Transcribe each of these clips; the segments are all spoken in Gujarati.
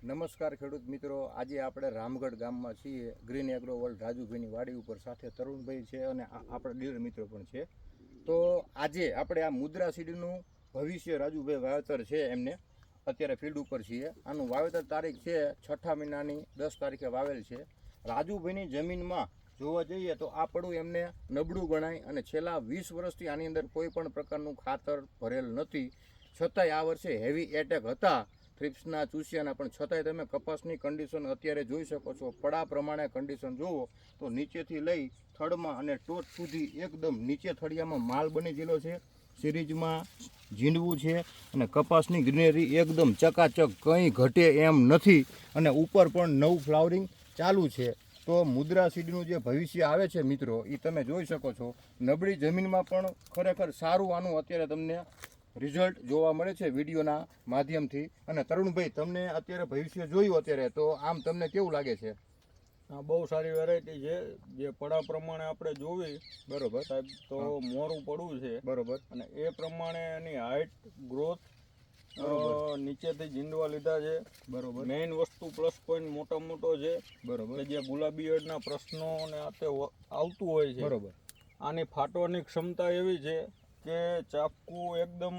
નમસ્કાર ખેડૂત મિત્રો, આજે આપણે રામગઢ ગામમાં છીએ. ગ્રીન એગ્રો વર્લ્ડ રાજુભાઈની વાડી ઉપર સાથે તરુણભાઈ છે અને આપણા ડીલર મિત્રો પણ છે. તો આજે આપણે આ મુદ્રા સીડનું ભવિષ્ય રાજુભાઈ વાવેતર છે એમને અત્યારે ફિલ્ડ ઉપર છીએ. આનું વાવેતર તારીખ છે 6 મહિનાની 10 તારીખે વાવેલ છે. રાજુભાઈની જમીનમાં જોવા જઈએ તો આ પડું એમને નબળું ગણાય અને છેલ્લા 20 વર્ષથી આની અંદર કોઈ પણ પ્રકારનું ખાતર ભરેલ નથી. છતાંય આ વર્ષે હેવી એટેક હતા થ્રિપ્સના ચૂસિયાના, પણ છતાંય તમે કપાસની કન્ડિશન અત્યારે જોઈ શકો છો. પડા પ્રમાણે કન્ડિશન જુઓ તો નીચેથી લઈ થડમાં અને ટોચ સુધી એકદમ નીચે થળિયામાં માલ બની ગયેલો છે. સિરીઝમાં ઝીંડવું છે અને કપાસની ગ્રીનરી એકદમ ચકાચક, કંઈ ઘટે એમ નથી અને ઉપર પણ નવું ફ્લાવરિંગ ચાલુ છે. તો મુદ્રા સીડનું જે ભવિષ્ય આવે છે મિત્રો, એ તમે જોઈ શકો છો. નબળી જમીનમાં પણ ખરેખર સારું આનું અત્યારે તમને રિઝલ્ટ જોવા મળે છે વિડીયોના માધ્યમથી. અને તરુણભાઈ, તમને અત્યારે ભવિષ્ય જોયું અત્યારે, તો આમ તમને કેવું લાગે છે? હા, બહુ સારી વેરાયટી છે. જે પડા પ્રમાણે આપણે જોવી, બરોબર સાહેબ, તો મોરું પડવું છે. બરોબર. અને એ પ્રમાણે એની હાઇટ, ગ્રોથ, નીચેથી ઝીંડવા લીધા છે. બરોબર. મેઇન વસ્તુ પ્લસ પોઈન્ટ મોટો છે. બરોબર. કે જે ગુલાબી ઈયળના પ્રશ્નો ને આ તે આવતું હોય છે. બરોબર. આની ફાટવાની ક્ષમતા એવી છે કે ચાકુ એકદમ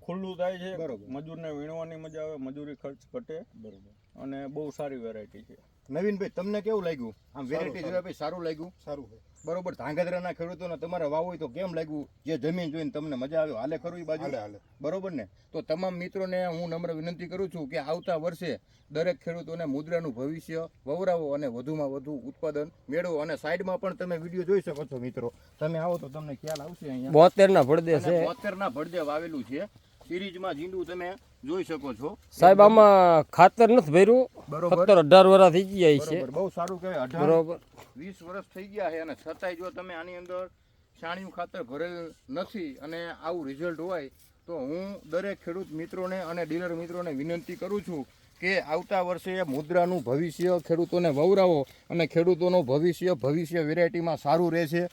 ખુલ્લું થાય છે. બરોબર. મજૂરને વીણવાની મજા આવે, મજૂરી ખર્ચ ઘટે. બરોબર. અને બહુ સારી વેરાયટી છે. નવીનભાઈ, તમને કેવું લાગ્યું? આમ વેરાયટી જોયા પછી સારું લાગ્યું? સારું છે. બરોબર. ધાંગધ્રાના ખેડૂતોને તમારે વાવ હોય તો કેમ લાગ્યું? જે જમીન જોઈને તમને મજા આવ્યો, હાલે ખરું એ બાજુ? હાલે. બરોબર ને? તો તમામ મિત્રોને હું નમ્ર વિનંતી કરું છું કે આવતા વર્ષે દરેક ખેડૂતોને મુદ્રાનું ભવિષ્ય વવરાવો અને વધુમાં વધુ ઉત્પાદન મેળવો. અને સાઈડમાં પણ તમે વિડીયો જોઈ શકો છો મિત્રો. તમે આવો તો તમને ખ્યાલ આવશે. અહીંયા 72 ના ભડદે છે. 72 ના ભડદે વાવેલું છે. સિરીઝમાં ઝીંડું તમે જોઈ શકો છો. સાહેબ, આમાં ખાતર નથી ભર્યું. બરોબર. 17-18 વર્ષ થઈ ગયા છે. બરોબર. બહુ સારું કહેવાય. 18 બરોબર. 20 વર્ષ થઈ ગયા છે અને છતાંય જો તમે આની અંદર છાણિયું ખાતર ભરેલ નથી અને આવું રિઝલ્ટ હોય, તો હું દરેક ખેડૂત મિત્રોને અને ડીલર મિત્રોને વિનંતી કરું છું કે આવતા વર્ષે મુદ્રાનું ભવિષ્ય ખેડૂતોને વવરાવો અને ખેડૂતોનું ભવિષ્ય વેરાયટીમાં સારું રહેશે.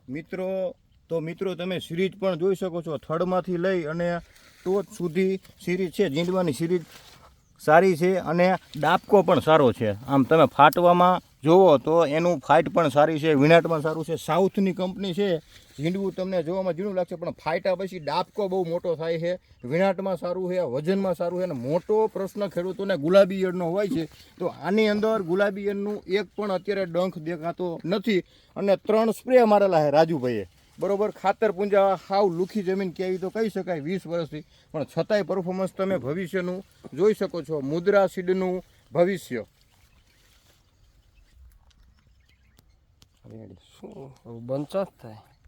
મિત્રો તમે સિરીઝ પણ જોઈ શકો છો. થડમાંથી લઈ અને ટોચ સુધી સિરીઝ છે. ઝીંડવાની સિરીઝ સારી છે અને ડાબકો પણ સારો છે. આમ તમે ફાટવામાં જોવો તો એનું ફાઇટ પણ સારી છે, વિનાટમાં સારું છે. સાઉથની કંપની છે. ઝીંડવું તમને જોવામાં ઝીણું લાગશે, પણ ફાઇટા પછી ડાબકો બહુ મોટો થાય છે. વિનાટમાં સારું છે, વજનમાં સારું છે. અને મોટો પ્રશ્ન ખેડૂતોને ગુલાબી ઈયળનો હોય છે, તો આની અંદર ગુલાબી ઈયળનું એક પણ અત્યારે ડંખ દેખાતો નથી. અને 3 સ્પ્રે મારેલા છે રાજુભાઈએ. બરોબર. ખાતર પૂંજા હાવ લુખી જમીન કેવી તો કહી શકાય 20 વર્ષથી, પણ છતાંય પરફોર્મન્સ તમે ભવિષ્યનું જોઈ શકો છો. મુદ્રા સીડનું ભવિષ્ય. શું બંચ જ થાય.